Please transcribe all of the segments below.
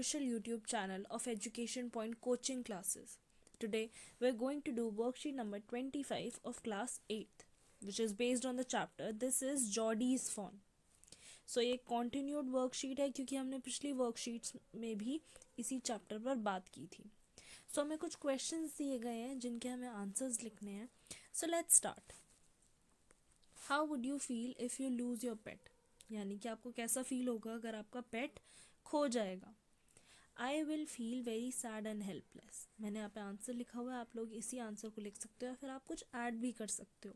official YouTube channel of Education Point coaching classes. Today, we're going to do worksheet number 25 of class 8th, which is based on the chapter This is Geordie's Phone. So ये continued worksheet है क्योंकि हमने पिछली worksheets में भी इसी chapter पर बात की थी. So हमें कुछ questions दिए गए हैं जिनके हमें answers लिखने हैं. So let's start. How would you feel if you lose your pet? यानी कि आपको कैसा फील होगा अगर आपका पेट खो जाएगा. I will feel very sad and helpless. मैंने यहाँ पे आंसर लिखा हुआ है, आप लोग इसी आंसर को लिख सकते हो या फिर आप कुछ ऐड भी कर सकते हो.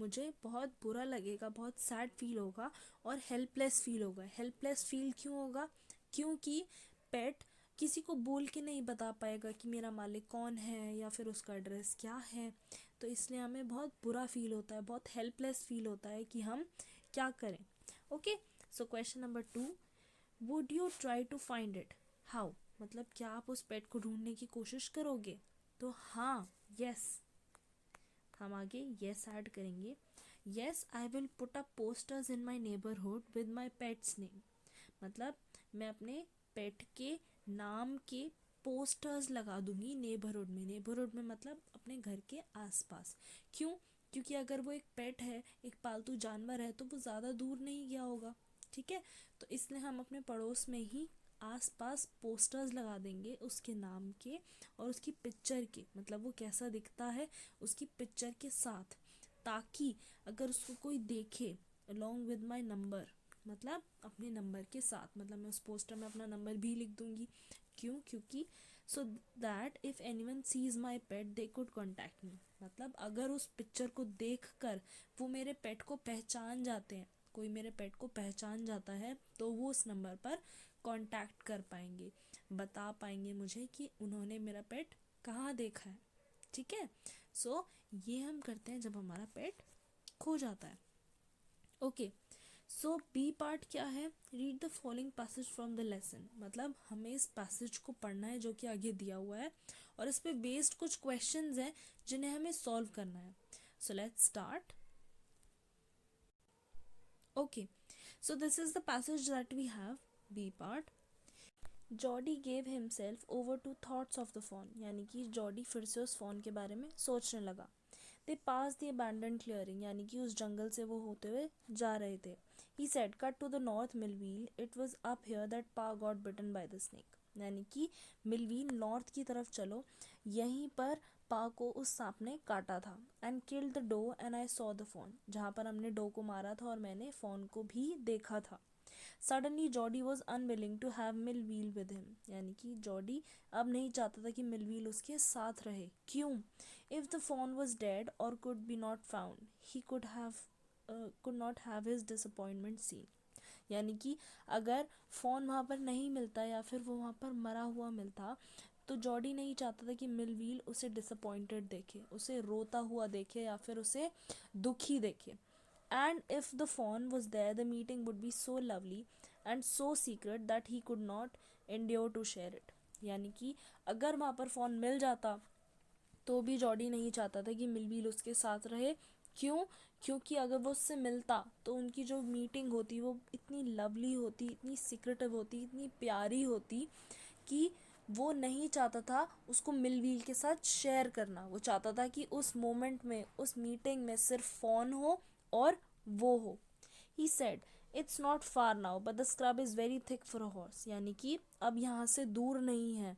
मुझे बहुत बुरा लगेगा, बहुत सैड फील होगा और हेल्पलेस फील होगा. हेल्पलेस फील क्यों होगा? क्योंकि पेट किसी को बोल के नहीं बता पाएगा कि मेरा मालिक कौन है या फिर उसका एड्रेस क्या है. तो इसलिए हमें बहुत बुरा फील होता है, बहुत हेल्पलेस फील होता है कि हम क्या करें. Okay, so question number 2, would you try to find it? How, मतलब क्या आप उस पेट को ढूंढने की कोशिश करोगे? तो हाँ, यस, हम आगे यस ऐड करेंगे. Yes, I will put up posters in my neighbourhood with my pets name. मतलब मैं अपने पेट के नाम के पोस्टर्स लगा दूंगी नेबरहुड में. नेबरहुड में मतलब अपने घर के आसपास. क्यों? क्योंकि अगर वो एक पेट है, एक पालतू जानवर है, तो वो ज़्यादा दूर नहीं गया होगा. ठीक है, तो इसलिए हम अपने पड़ोस में ही आसपास पोस्टर्स लगा देंगे उसके नाम के और उसकी पिक्चर के, मतलब वो कैसा दिखता है उसकी पिक्चर के साथ, ताकि अगर उसको कोई देखे along with my नंबर, मतलब अपने नंबर के साथ, मतलब मैं उस पोस्टर में अपना नंबर भी लिख दूंगी. क्यों? क्योंकि so that if anyone sees my pet they could contact me. मतलब अगर उस पिक्चर को देखकर वो मेरे पेट को पहचान जाते हैं, कोई मेरे पेट को पहचान जाता है, तो वो उस नंबर पर कांटेक्ट कर पाएंगे, बता पाएंगे मुझे कि उन्होंने मेरा पेट कहाँ देखा है. ठीक है, सो ये हम करते हैं जब हमारा पेट खो जाता है. ओके, सो बी पार्ट क्या है? Read the following passage from the lesson. मतलब हमें इस पैसेज को पढ़ना है जो कि आगे दिया हुआ है और इस पे बेस्ड कुछ क्वेश्चंस हैं जिन्हें हमें सॉल्व करना है. So let's start. Okay, so this is the passage that we have. B part. Jody gave himself over to thoughts of the fawn. यानी कि जॉडी फिर से उस फ़ोन के बारे में सोचने लगा. दे पास द अबैंडन्ड क्लियरिंग. यानी कि उस जंगल से वो होते हुए जा रहे थे. He said cut to the north Millville, it was up here that pa got bitten by the snake. यानी कि मिलवील नॉर्थ की तरफ चलो, यहीं पर पा को उस सांप ने काटा था. And killed the doe and I saw the fawn. जहाँ पर हमने डो को मारा था और मैंने फ़ोन को भी देखा था. Suddenly Jody was unwilling to have Millwheel with him. यानी कि जॉडी अब नहीं चाहता था कि मिलवील उसके साथ रहे. क्यों? If the fawn was dead और could be not found, he could not have his disappointment seen. यानी कि अगर फ़ोन वहाँ पर नहीं मिलता या फिर वो वहाँ पर मरा हुआ मिलता, तो जॉडी नहीं चाहता था कि मिलवील उसे डिसअपॉइंटेड देखे, उसे रोता हुआ देखे या फिर उसे दुखी देखे. And if the fawn was there, the meeting would be so lovely and so secret that he could not endure to share it. यानी कि अगर वहाँ पर फ़ोन मिल जाता तो भी जॉडी नहीं चाहता था कि मिलवील उसके साथ रहे. क्यों? क्योंकि अगर वो उससे मिलता तो उनकी जो मीटिंग होती वो इतनी लवली होती, इतनी सीक्रेटिव होती, इतनी प्यारी होती कि वो नहीं चाहता था उसको मिलवील के साथ शेयर करना. वो चाहता था कि उस मोमेंट में, उस मीटिंग में सिर्फ फ़ोन हो और वो हो. He said it's not far now but the scrub is very thick for a horse. यानी कि अब यहाँ से दूर नहीं है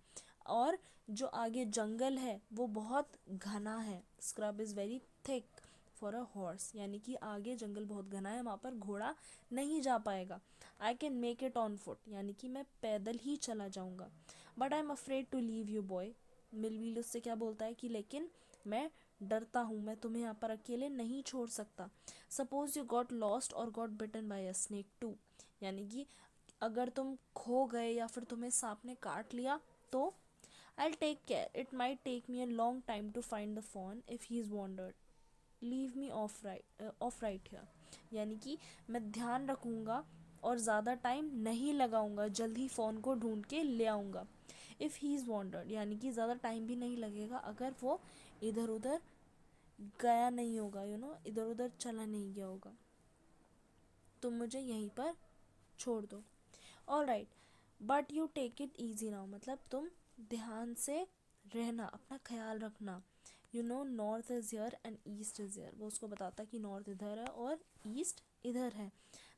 और जो आगे जंगल है वो बहुत घना है. Scrub is very thick for a horse. यानी कि आगे जंगल बहुत घना है, वहाँ पर घोड़ा नहीं जा पाएगा. I can make it on foot. यानी कि मैं पैदल ही चला जाऊँगा. But I am afraid to leave you boy. Millwheel उससे क्या बोलता है कि लेकिन मैं डरता हूँ, मैं तुम्हें यहाँ पर अकेले नहीं छोड़ सकता. सपोज यू गॉट लॉस्ट और got bitten by a snake too. यानी कि अगर तुम खो गए या फिर तुम्हें सांप ने काट लिया तो I take care, it might take me a long time to find the fawn if he is wandered, leave me off right here. यानी कि मैं ध्यान रखूँगा और ज़्यादा टाइम नहीं लगाऊंगा, जल्द ही फ़ोन को ढूंढ के ले आऊँगा. इफ़ ही इज़ वॉन्डर्ड, यानी कि ज़्यादा टाइम भी नहीं लगेगा अगर वो इधर उधर गया नहीं होगा, इधर उधर चला नहीं गया होगा. तुम मुझे यहीं पर छोड़ दो. All right, but you take it easy now, मतलब तुम ध्यान से रहना, अपना ख्याल रखना। You know north is here and east is here, वो उसको बताता है कि नॉर्थ इधर है और ईस्ट इधर है।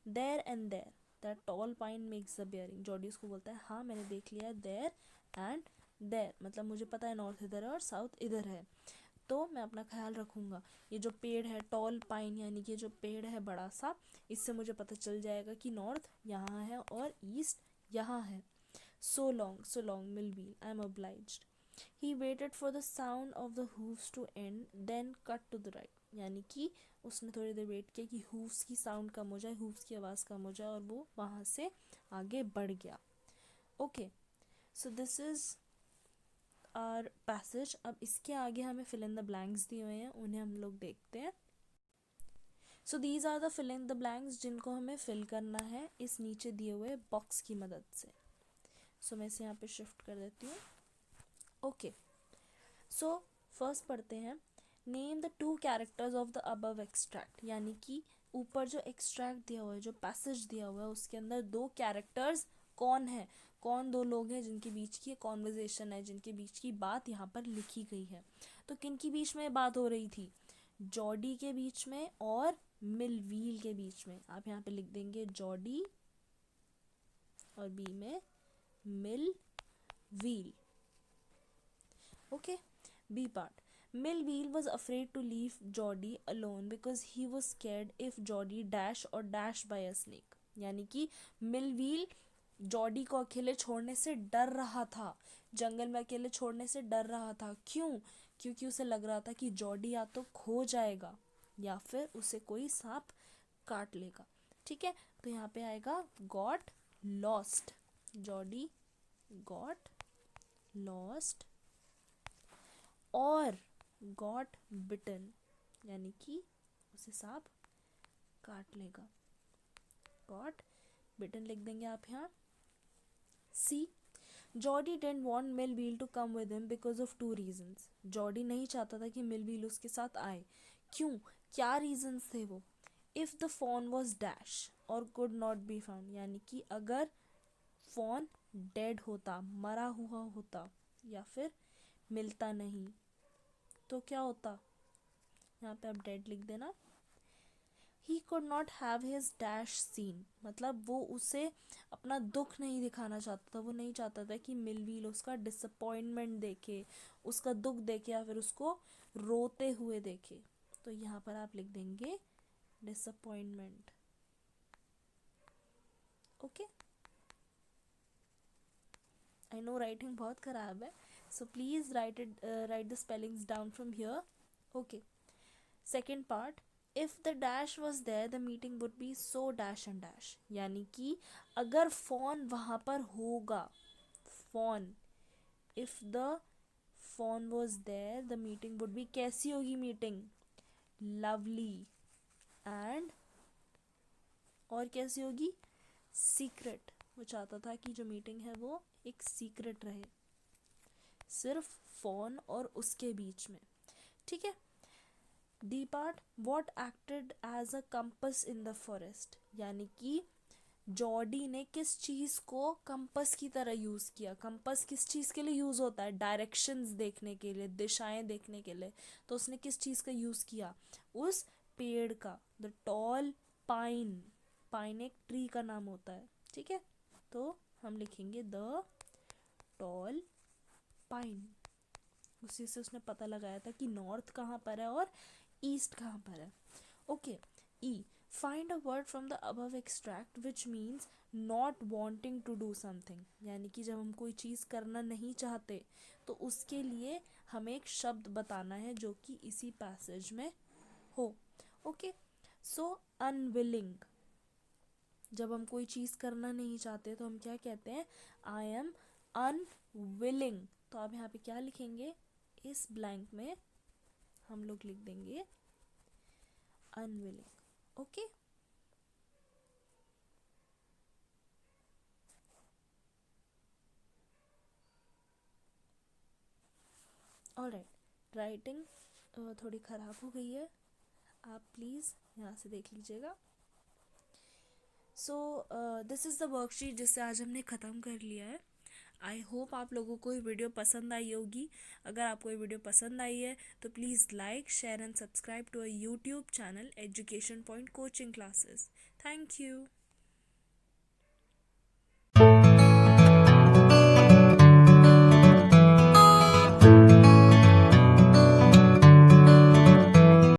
There and there that tall pine makes the bearing, Jody उसको बोलता है हाँ मैंने देख लिया, देयर एंड देयर मतलब मुझे पता है नॉर्थ इधर है और साउथ इधर है, तो मैं अपना ख्याल रखूँगा। ये जो पेड़ है टॉल पाइन यानी कि जो पेड़ है बड़ा सा, इससे मुझे पता चल जाएगा कि नॉर्थ यहाँ है और ईस्ट यहाँ है। So long, Millwheel, I am obliged. He waited for the sound of the hooves to end, then cut to the right. यानी कि उसने थोड़ी देर वेट किया कि हूव्स की साउंड कम हो जाए, हूव्स की आवाज़ कम हो जाए, और वो वहाँ से आगे बढ़ गया। Okay, so this is our passage. अब इसके आगे हमें फिल इन द ब्लैंक्स दिए हुए हैं, उन्हें हम लोग देखते हैं। So these are the fill in the blanks जिनको हमें फिल करना है इस नीचे दिए हुए बॉक्स की मदद से। सो मैं इसे यहाँ पे शिफ्ट कर देती हूँ। ओके, सो फर्स्ट पढ़ते हैं, name the two characters of the above extract, यानी कि ऊपर जो एक्सट्रैक्ट दिया हुआ है, जो पैसेज दिया हुआ है, उसके अंदर दो कैरेक्टर्स कौन है, कौन दो लोग हैं जिनके बीच की कॉन्वर्जेसन है, जिनके बीच की बात यहाँ पर लिखी गई है। तो किन के बीच में बात हो रही थी, जॉडी के बीच में और मिलवील के बीच में। आप यहाँ पे लिख देंगे जॉडी और बी में मिल wheel. Okay, B part. Millwheel was afraid to leave Jody alone because he was scared if Jody dash or dash by a snake. यानी कि मिलवील जॉडी को अकेले छोड़ने से डर रहा था, जंगल में अकेले छोड़ने से डर रहा था। क्यों? क्योंकि उसे लग रहा था कि जॉडी या तो खो जाएगा या फिर उसे कोई सांप काट लेगा। ठीक है, तो यहाँ पे आएगा got lost, Jordi got lost, और गॉट बिटन यानी कि उसे सांप काट लेगा। गॉट बिटन लिख देंगे आप यहाँ। See, Jody didn't want Millwheel to come with him because of two reasons. Jody नहीं चाहता था कि मिलव्हील उसके साथ आए। क्यों? क्या रीजन्स थे वो? If the fawn was dash और कुड नॉट बी फाउंड, यानी कि अगर फोन डेड होता, मरा हुआ होता, या फिर मिलता नहीं, तो क्या होता? यहाँ पे आप डेड लिख देना। He could not have his dash seen, मतलब वो उसे अपना दुख नहीं दिखाना चाहता था, वो नहीं चाहता था कि मिलवील उसका डिसअपॉइंटमेंट देखे, उसका दुख देखे या फिर उसको रोते हुए देखे। तो यहाँ पर आप लिख देंगे disappointment. Okay, I know writing बहुत ख़राब है, so please write the spellings down from here. Okay, second part, if the dash was there the meeting would be so dash and dash, यानी कि अगर फोन वहाँ पर होगा, fawn, if the fawn was there the meeting would be, कैसी होगी meeting? Lovely and, और कैसी होगी? सीक्रेट। वो चाहता था कि जो मीटिंग है वो एक सीक्रेट रहे, सिर्फ फोन और उसके बीच में। ठीक है, D part, what acted as a compass in the forest, यानी कि जॉडी ने किस चीज़ को कंपस की तरह यूज़ किया। कंपस किस चीज़ के लिए यूज़ होता है? डायरेक्शंस देखने के लिए, दिशाएं देखने के लिए। तो उसने किस चीज़ का यूज़ किया? उस पेड़ का, द टॉल पाइन, पाइन एक ट्री का नाम होता है। ठीक है, तो हम लिखेंगे द टॉल पाइन। उसी से उसने पता लगाया था कि नॉर्थ कहाँ पर है और ईस्ट कहाँ पर है। Okay, E, find a word from the above extract which means not wanting to do something, यानी कि जब हम कोई चीज़ करना नहीं चाहते तो उसके लिए हमें एक शब्द बताना है जो कि इसी पैसेज में हो। ओके, सो अनविलिंग, जब हम कोई चीज़ करना नहीं चाहते तो हम क्या कहते हैं? I am unwilling. तो आप यहाँ पे क्या लिखेंगे? इस ब्लैंक में हम लोग लिख देंगे अनविलिंग। ओके, ऑलराइट, राइटिंग थोड़ी ख़राब हो गई है, आप प्लीज़ यहाँ से देख लीजिएगा। सो दिस इज़ द वर्कशीट जिससे आज हमने ख़त्म कर लिया है। आई होप आप लोगों को ये वीडियो पसंद आई होगी। अगर आपको ये वीडियो पसंद आई है तो please like, share and subscribe to a YouTube channel Education Point Coaching Classes. Thank you.